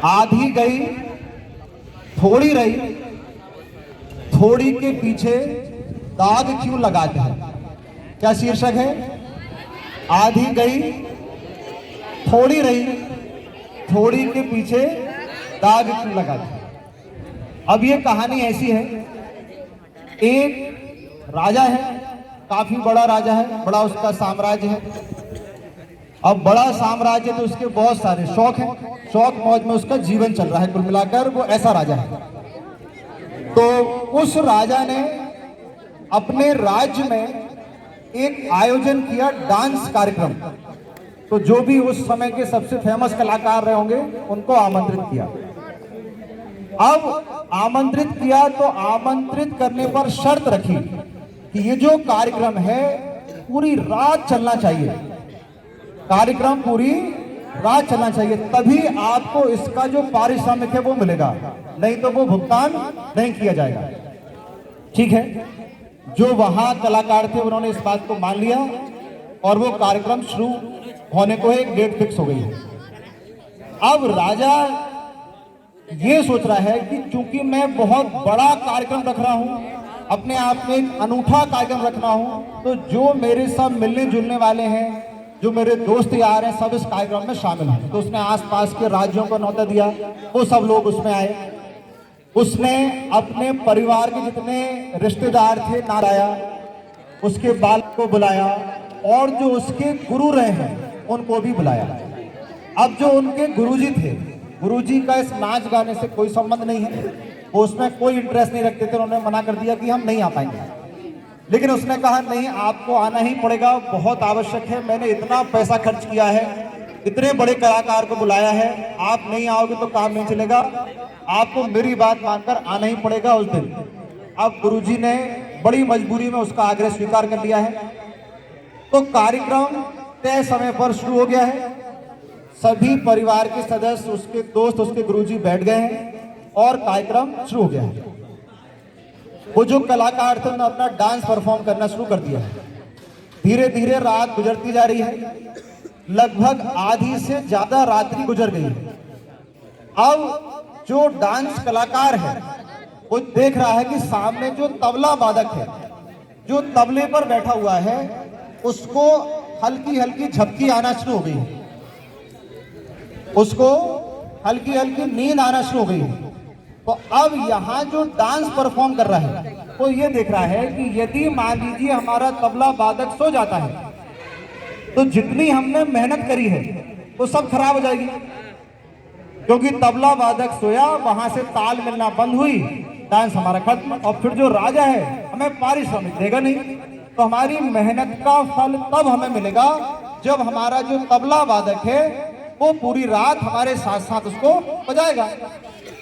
आधी गई थोड़ी रही, थोड़ी के पीछे दाग क्यों लगाते हैं? क्या शीर्षक है? आधी गई थोड़ी रही, थोड़ी के पीछे दाग क्यों लगाते हैं? अब ये कहानी ऐसी है, एक राजा है, काफी बड़ा राजा है, बड़ा उसका साम्राज्य है। अब बड़ा साम्राज्य तो उसके बहुत सारे शौक हैं, शौक मौज में उसका जीवन चल रहा है। कुल मिलाकर वो ऐसा राजा है। तो उस राजा ने अपने राज्य में एक आयोजन किया, डांस कार्यक्रम। तो जो भी उस समय के सबसे फेमस कलाकार रहे होंगे उनको आमंत्रित किया। अब आमंत्रित किया तो आमंत्रित करने पर शर्त रखी कि ये जो कार्यक्रम है पूरी रात चलना चाहिए, कार्यक्रम पूरी रात चलना चाहिए, तभी आपको इसका जो पारिश्रमिक है वो मिलेगा, नहीं तो वो भुगतान नहीं किया जाएगा। ठीक है, जो वहां कलाकार थे उन्होंने इस बात को मान लिया और वो कार्यक्रम शुरू होने को एक डेट फिक्स हो गई। अब राजा ये सोच रहा है कि चूंकि मैं बहुत बड़ा कार्यक्रम रख रहा हूं, अपने आप में एक अनूठा कार्यक्रम रख रहा हूं, तो जो मेरे सब मिलने जुलने वाले हैं, जो मेरे दोस्त यार हैं, सब इस कार्यक्रम में शामिल हैं। तो उसने आसपास के राज्यों को न्योता दिया, वो सब लोग उसमें आए। उसने अपने परिवार के जितने रिश्तेदार थे ना लाया, उसके बाल को बुलाया और जो उसके गुरु रहे हैं उनको भी बुलाया। अब जो उनके गुरुजी थे, गुरुजी का इस नाच गाने से कोई संबंध नहीं है, वो उसमें कोई इंटरेस्ट नहीं रखते थे। उन्होंने मना कर दिया कि हम नहीं आ पाएंगे, लेकिन उसने कहा नहीं, आपको आना ही पड़ेगा, बहुत आवश्यक है, मैंने इतना पैसा खर्च किया है, इतने बड़े कलाकार को बुलाया है, आप नहीं आओगे तो काम नहीं चलेगा, आपको मेरी बात मानकर आना ही पड़ेगा उस दिन। अब गुरुजी ने बड़ी मजबूरी में उसका आग्रह स्वीकार कर लिया है। तो कार्यक्रम तय समय पर शुरू हो गया है। सभी परिवार के सदस्य, उसके दोस्त, उसके गुरुजी बैठ गए हैं और कार्यक्रम शुरू हो गया है। वो जो कलाकार थे उन्होंने अपना डांस परफॉर्म करना शुरू कर दिया है। धीरे धीरे रात गुजरती जा रही है, लगभग आधी से ज्यादा रात्रि गुजर गई है। अब जो डांस कलाकार है वो देख रहा है कि सामने जो तबला वादक है, जो तबले पर बैठा हुआ है, उसको हल्की हल्की झपकी आना शुरू हो गई है, उसको हल्की हल्की नींद आना शुरू हो गई है। तो अब यहाँ जो डांस परफॉर्म कर रहा है वो ये देख रहा है कि यदि मान लीजिए हमारा तबला वादक सो जाता है तो जितनी हमने मेहनत करी है वो सब खराब हो जाएगी, क्योंकि तबला वादक सोया, वहां से ताल मिलना बंद हुई, डांस हमारा खत्म, और फिर जो राजा है हमें पारिश्रमिक देगा नहीं। तो हमारी मेहनत का फल तब हमें मिलेगा जब हमारा जो तबला वादक है वो पूरी रात हमारे साथ साथ उसको बजाएगा।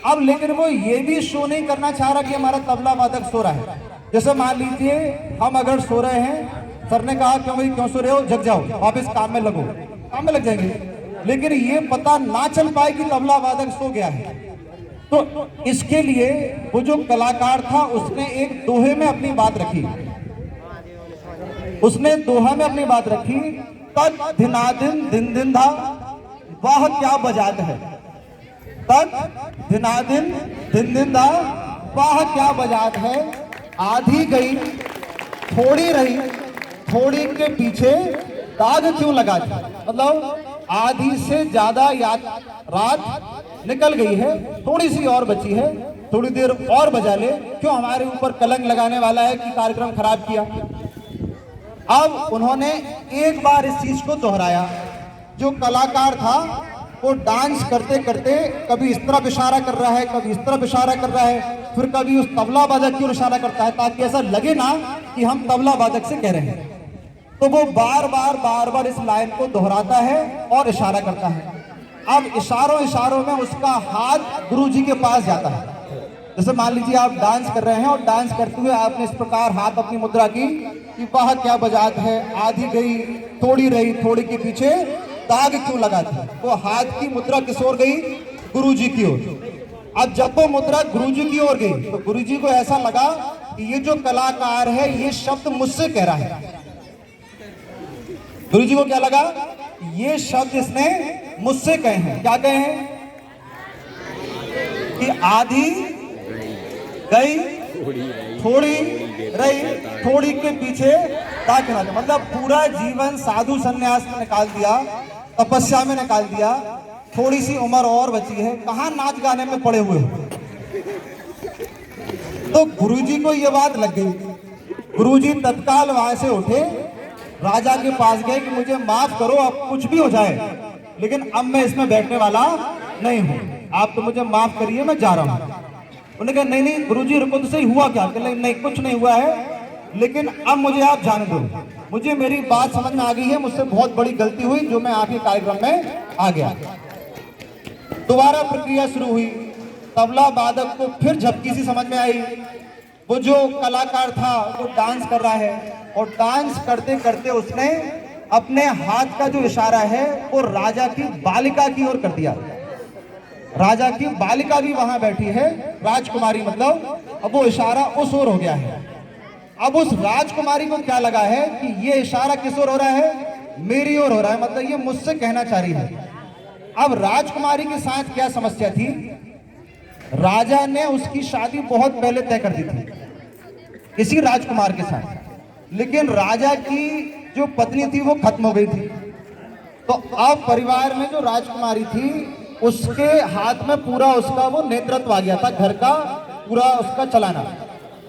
अब लेकिन वो ये भी शो नहीं करना चाह रहा कि हमारा तबला वादक सो रहा है। जैसे मान लीजिए हम अगर सो रहे हैं, सर ने कहा क्यों भाई क्यों सो रहे हो, जग जाओ, वापस काम में लगो, काम में लग जाएंगे, लेकिन ये पता ना चल पाए कि तबला वादक सो गया है। तो इसके लिए वो जो कलाकार था उसने एक दोहे में अपनी बात रखी, उसने दोहा में अपनी बात रखी, तक धिनादिन दिन दिन धा, वाह क्या बजात है, तक धिनादिन दिन दिन धा, वाह क्या बजात है, आधी गई थोड़ी रही, थोड़ी के पीछे दाग क्यों लगा था। मतलब आधी से ज्यादा रात निकल गई है, थोड़ी सी और बची है, थोड़ी देर और बजा ले, क्यों हमारे ऊपर कलंक लगाने वाला है कि कार्यक्रम खराब किया। अब उन्होंने एक बार इस चीज को दोहराया। जो कलाकार था वो डांस करते करते कभी इस तरफ इशारा कर रहा है, कभी इस तरफ इशारा कर रहा है, फिर कभी उस तबला वादक की ओर इशारा करता है, ताकि ऐसा लगे ना कि हम तबला वादक से कह रहे हैं। तो वो बार बार इस लाइन को दोहराता है और इशारा करता है। अब इशारों में उसका हाथ गुरुजी के पास जाता है। जैसे मान लीजिए आप डांस कर रहे हैं और डांस करते हुए आपने इस प्रकार हाथ अपनी मुद्रा की कि वाह क्या बजात है, आधी गई थोड़ी रही, थोड़ी के पीछे दाग क्यों लगा था। वो हाथ की मुद्रा किस ओर गई, गुरुजी की ओर। अब जब वो मुद्रा गुरुजी की ओर गई तो गुरुजी को ऐसा लगा कि ये जो कलाकार है ये शब्द मुझसे कह रहा है। गुरुजी को क्या लगा, ये शब्द इसने मुझसे कहे हैं। क्या कहे हैं, कि आधी गई थोड़ी रही, थोड़ी के पीछे ताकना। मतलब पूरा जीवन साधु संन्यास में निकाल दिया, तपस्या में निकाल दिया, थोड़ी सी उम्र और बची है, कहाँ नाच गाने में पड़े हुए हो। तो गुरुजी को यह बात लग गई। गुरुजी तत्काल वहां से उठे, राजा के पास गए कि मुझे माफ करो, अब कुछ भी हो जाए, लेकिन अब मैं इसमें बैठने वाला नहीं हूं, आप तो मुझे माफ करिए, मैं जा रहा हूं। उन्होंने कहा नहीं नहीं गुरुजी रुको तो सही, हुआ क्या? नहीं कुछ नहीं हुआ है, लेकिन अब मुझे आप जाने दो, मुझे मेरी बात समझ में आ गई है, मुझसे बहुत बड़ी गलती हुई जो मैं आपके कार्यक्रम में आ गया। दोबारा प्रक्रिया शुरू हुई, तबला वादक को फिर झपकी सी समझ में आई, वो जो कलाकार था वो डांस कर रहा है, और डांस करते करते उसने अपने हाथ का जो इशारा है वो राजा की बालिका की ओर कर दिया। राजा की बालिका भी वहां बैठी है, राजकुमारी मतलब, अब वो इशारा उस ओर हो गया है। अब उस राजकुमारी को क्या लगा है कि ये इशारा किस ओर हो रहा है? मेरी ओर हो रहा है, मतलब ये मुझसे कहना चाह रही है। अब राजकुमारी के साथ क्या समस्या थी? राजा ने उसकी शादी बहुत पहले तय कर दी थी किसी राजकुमार के साथ, लेकिन राजा की जो पत्नी थी वो खत्म हो गई थी। तो अब परिवार में जो राजकुमारी थी उसके हाथ में पूरा उसका वो नेतृत्व आ गया था, घर का पूरा उसका चलाना।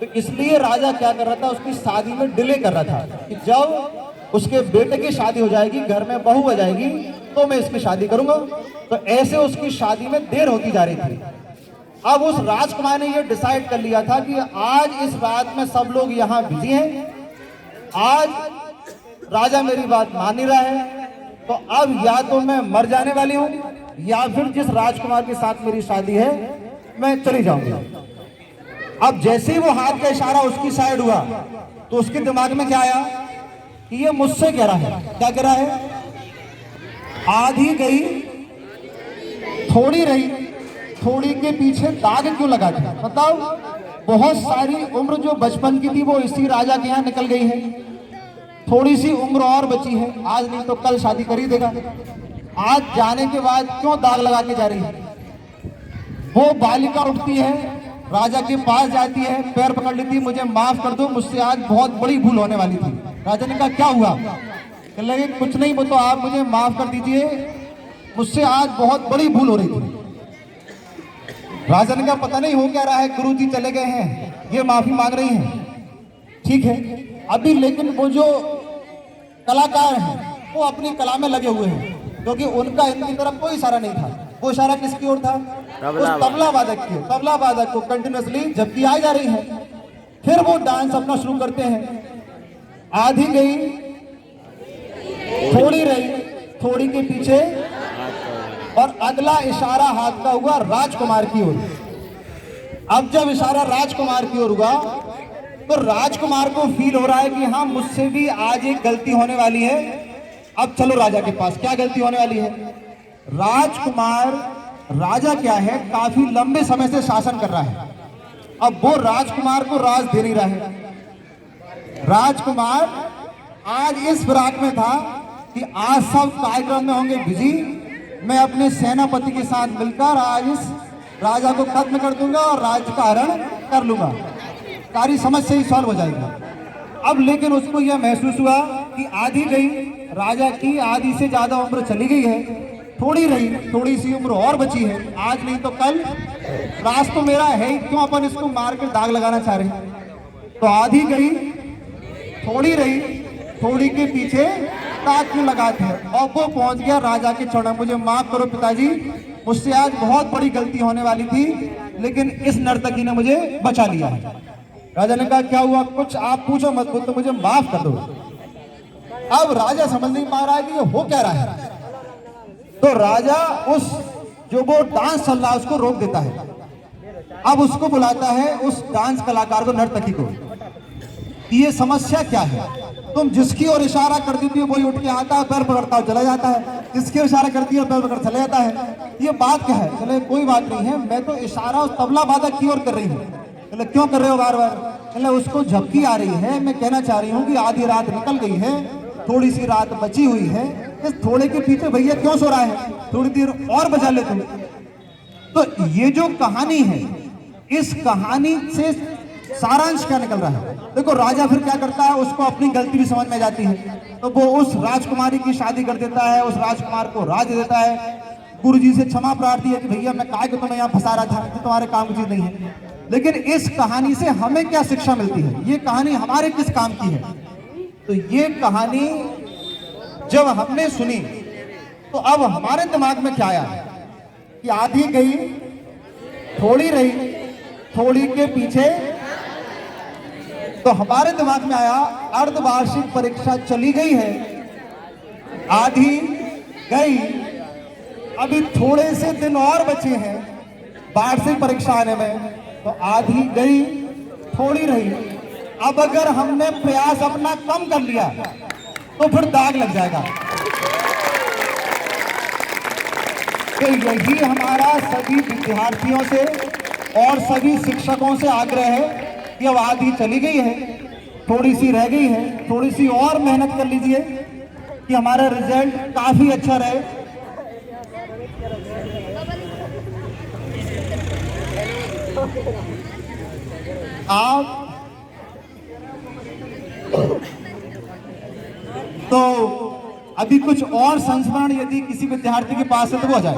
तो इसलिए राजा क्या कर रहा था, उसकी शादी में डिले कर रहा था कि जब उसके बेटे की शादी हो जाएगी, घर में बहू हो जाएगी, तो मैं इसकी शादी करूंगा। तो ऐसे उसकी शादी में देर होती जा रही थी। अब उस राजकुमार ने यह डिसाइड कर लिया था कि आज इस रात में सब लोग यहाँ बिजी हैं, आज राजा मेरी बात मान नहीं रहा है, तो अब या तो मैं मर जाने वाली हूं या फिर जिस राजकुमार के साथ मेरी शादी है मैं चली जाऊंगी। अब जैसे ही वो हाथ का इशारा उसकी साइड हुआ तो उसके दिमाग में क्या आया कि ये मुझसे कह रहा है। क्या कह रहा है? आधी गई थोड़ी रही, थोड़ी के पीछे दाग क्यों लगा था? बताओ, बहुत सारी उम्र जो बचपन की थी वो इसी राजा के यहाँ निकल गई है, थोड़ी सी उम्र और बची है, आज नहीं तो कल शादी कर ही देगा, आज जाने के बाद क्यों दाग लगा के जा रही है? वो बालिका उठती है, राजा के पास जाती है, पैर पकड़ लेती है, मुझे माफ कर दो, मुझसे आज बहुत बड़ी भूल होने वाली थी। राजा ने कहा क्या हुआ? कहने लगे कुछ नहीं, वो तो आप मुझे माफ कर दीजिए, मुझसे आज बहुत बड़ी भूल हो रही थी। राजा ने कहा पता नहीं हो क्या रहा है, गुरुजी चले गए हैं, ये माफी मांग रही हैं, ठीक है अभी, लेकिन वो जो कलाकार हैं वो अपनी कला में लगे हुए हैं, क्योंकि उनका इनकी तरफ कोई इशारा नहीं था। वो इशारा किसकी ओर था? उस तबला वादक की। तबला वादक को कंटिन्यूअसली जबकि आई जा रही है। फिर वो डांस अपना शुरू करते हैं। आधी गई थोड़ी रही, थोड़ी के पीछे, और अगला इशारा हाथ का हुआ राजकुमार की ओर। अब जब इशारा राजकुमार की ओर हुआ तो राजकुमार को फील हो रहा है कि हाँ मुझसे भी आज एक गलती होने वाली है। अब चलो राजा के पास, क्या गलती होने वाली है? राजकुमार, राजा क्या है, काफी लंबे समय से शासन कर रहा है, अब वो राजकुमार को राज दे नहीं रहा है। राजकुमार आज इस फिराक में था कि आज सब कार्यक्रम में होंगे बिजी, मैं अपने सेनापति के साथ मिलकर आज इस राजा को खत्म कर दूंगा और राज्य का हरण कर लूंगा, सारी समस्या ही सॉल्व हो जाएगी। अब लेकिन उसको यह महसूस हुआ कि आधी गई, राजा की आधी से ज्यादा उम्र चली गई है, थोड़ी रही, थोड़ी सी उम्र और बची है, आज नहीं तो कल राज तो मेरा है ही, क्यों अपन इसको मार कर दाग लगाना चाह रहे हैं? तो आधी गई थोड़ी रही, थोड़ी के पीछे दाग क्यों लगाते हैं? और वो पहुंच गया राजा के चरणों, मुझे माफ करो पिताजी, मुझसे आज बहुत बड़ी गलती होने वाली थी, लेकिन इस नर्तकी ने मुझे बचा लिया है। राजा ने कहा क्या हुआ? कुछ आप पूछो मत, तो मुझे माफ कर दो। अब राजा समझ नहीं पा रहा है कि ये हो क्या रहा है, तो राजा उस जो वो डांस चल रहा है उसको रोक देता है। अब उसको बुलाता है, उस डांस कलाकार को, नर्तकी को, ये समस्या क्या है? तुम जिसकी ओर इशारा कर देती हो वही उठ के आता है, पैर पकड़ता है चला जाता है, जिसकी इशारा करती है पैर पकड़ चला जाता है, ये बात क्या है? चले कोई बात नहीं है, मैं तो इशारा उस तबला वादक की ओर कर रही हूँ। चले क्यों कर रहे हो बार बार? चले उसको झपकी आ रही है, मैं कहना चाह रही हूँ कि आधी रात निकल गई है, थोड़ी सी रात बची हुई है, इस थोड़े के पीछे भैया क्यों सो रहा है, थोड़ी देर और बचा ले तुम। तो ये जो कहानी है, इस कहानी से सारांश क्या निकल रहा है? देखो, राजा फिर क्या करता है, उसको अपनी गलती भी समझ में जाती है, तो वो उस राजकुमारी की शादी कर देता है, उस राजकुमार को राज देता है। गुरुजी से क्षमा प्रार्थी है कि भैया मैं काहे को तुम्हें यहाँ फंसा रहा था, कि तुम्हारे काम की चीज नहीं है। लेकिन इस कहानी से हमें क्या शिक्षा मिलती है? ये कहानी हमारे किस काम की है? तो ये कहानी जब हमने सुनी तो अब हमारे दिमाग में क्या आया कि आधी गई, थोड़ी रही, थोड़ी के पीछे। तो हमारे दिमाग में आया, अर्धवार्षिक परीक्षा चली गई है, आधी गई, अभी थोड़े से दिन और बचे हैं वार्षिक परीक्षा आने में, तो आधी गई, थोड़ी रही। अब अगर हमने प्रयास अपना कम कर लिया तो फिर दाग लग जाएगा। तो यही हमारा सभी विद्यार्थियों से और सभी शिक्षकों से आग्रह है कि अब आधी चली गई है, थोड़ी सी रह गई है, थोड़ी सी और मेहनत कर लीजिए कि हमारा रिजल्ट काफी अच्छा रहे। आप तो अभी कुछ और संस्मरण यदि किसी विद्यार्थी के पास है तो वो आ जाए।